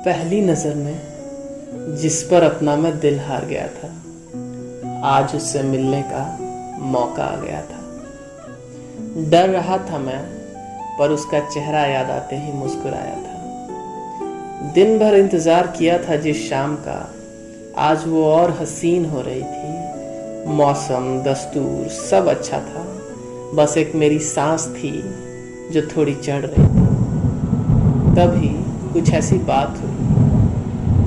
पहली नजर में जिस पर अपना मैं दिल हार गया था, आज उससे मिलने का मौका आ गया था। डर रहा था मैं, पर उसका चेहरा याद आते ही मुस्कुराया था। दिन भर इंतजार किया था जिस शाम का, आज वो और हसीन हो रही थी। मौसम, दस्तूर सब अच्छा था, बस एक मेरी सांस थी जो थोड़ी चढ़ रही थी। तभी कुछ ऐसी बात हुई,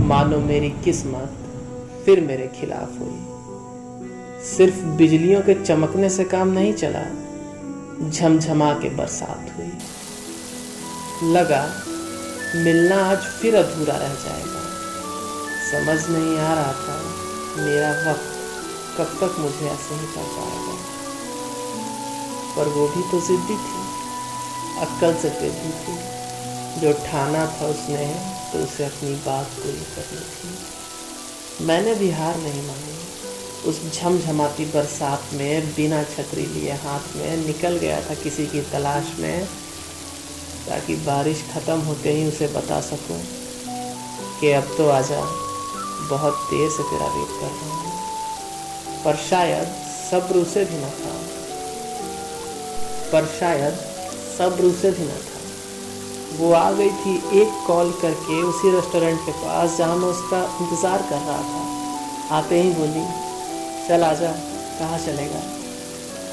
मानो मेरी किस्मत फिर मेरे खिलाफ हुई। सिर्फ बिजलियों के चमकने से काम नहीं चला, झमझमा के बरसात हुई। लगा मिलना आज फिर अधूरा रह जाएगा। समझ नहीं आ रहा था मेरा वक्त कब तक मुझे ऐसे ही कर पाएगा। पर वो भी तो जिद्दी थी, अक्ल से तेजी थी। जो ठाना था उसने तो उसे अपनी बात पूरी करनी थी। मैंने भी हार नहीं मानी। उस झमझमाती बरसात में बिना छतरी लिए हाथ में निकल गया था किसी की तलाश में, ताकि बारिश खत्म होते ही उसे बता सकूं कि अब तो आजा, बहुत देर से तेरा वेट कर रहा हूं। पर शायद सब्र उसे भी न था, वो आ गई थी एक कॉल करके उसी रेस्टोरेंट के पास जहाँ मैं उसका इंतज़ार कर रहा था। आते ही बोली, चल आजा, कहाँ चलेगा।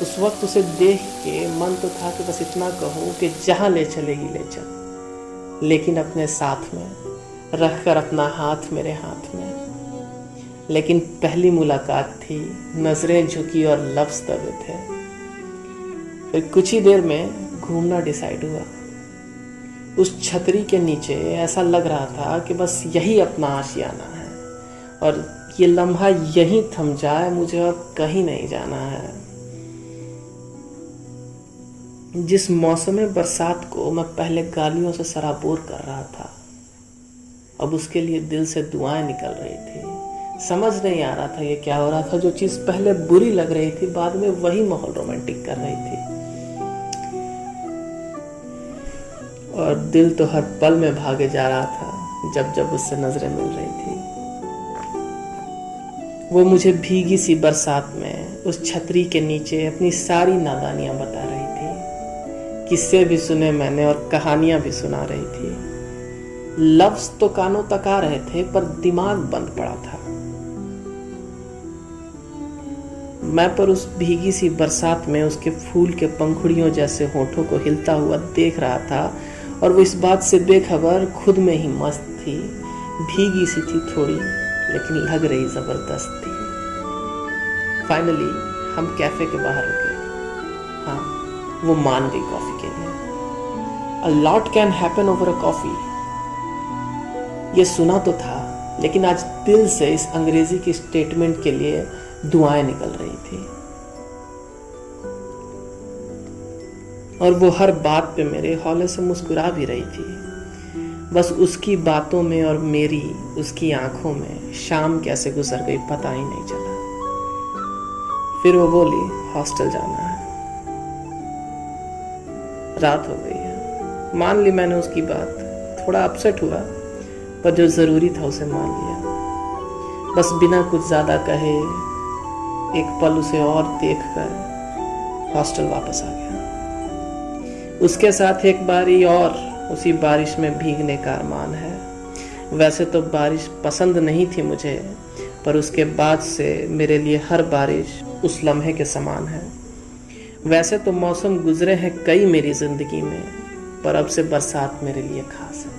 उस वक्त उसे देख के मन तो था कि बस इतना कहूँ कि जहाँ ले चलेगी ले चल, लेकिन अपने साथ में रख कर अपना हाथ मेरे हाथ में। लेकिन पहली मुलाकात थी, नजरें झुकी और लफ्ज़ दबे थे। फिर कुछ ही देर में घूमना डिसाइड हुआ। उस छतरी के नीचे ऐसा लग रहा था कि बस यही अपना आशियाना है और ये लम्हा यहीं थम जाए, मुझे और कहीं नहीं जाना है। जिस मौसम बरसात को मैं पहले गालियों से सराबोर कर रहा था, अब उसके लिए दिल से दुआएं निकल रही थी। समझ नहीं आ रहा था ये क्या हो रहा था। जो चीज़ पहले बुरी लग रही थी, बाद में वही माहौल रोमांटिक कर रही थी। और दिल तो हर पल में भागे जा रहा था जब जब उससे नजरें मिल रही थी। वो मुझे भीगी सी बरसात में उस छतरी के नीचे अपनी सारी नादानियां बता रही थी। किस्से भी सुने मैंने और कहानियां भी सुना रही थी। लफ्ज तो कानों तक आ रहे थे, पर दिमाग बंद पड़ा था। मैं पर उस भीगी सी बरसात में उसके फूल के पंखुड़ियों जैसे होठों को हिलता हुआ देख रहा था, और वो इस बात से बेखबर खुद में ही मस्त थी। भीगी सी थी थोड़ी, लेकिन लग रही जबरदस्त थी। फाइनली हम कैफे के बाहर रुके। हाँ, वो मान गई कॉफी के लिए। A lot can happen over a coffee, ये सुना तो था, लेकिन आज दिल से इस अंग्रेजी की स्टेटमेंट के लिए दुआएं निकल रही थी। और वो हर बात पे मेरे हौले से मुस्कुरा भी रही थी। बस उसकी बातों में और मेरी उसकी आंखों में शाम कैसे गुजर गई पता ही नहीं चला। फिर वो बोली, हॉस्टल जाना है, रात हो गई है। मान ली मैंने उसकी बात। थोड़ा अपसेट हुआ, पर जो जरूरी था उसे मान लिया। बस बिना कुछ ज्यादा कहे एक पल उसे और देखकर हॉस्टल वापस आ गया। उसके साथ एक बारी और उसी बारिश में भीगने का अरमान है। वैसे तो बारिश पसंद नहीं थी मुझे, पर उसके बाद से मेरे लिए हर बारिश उस लम्हे के समान है। वैसे तो मौसम गुजरे हैं कई मेरी जिंदगी में, पर अब से बरसात मेरे लिए खास है।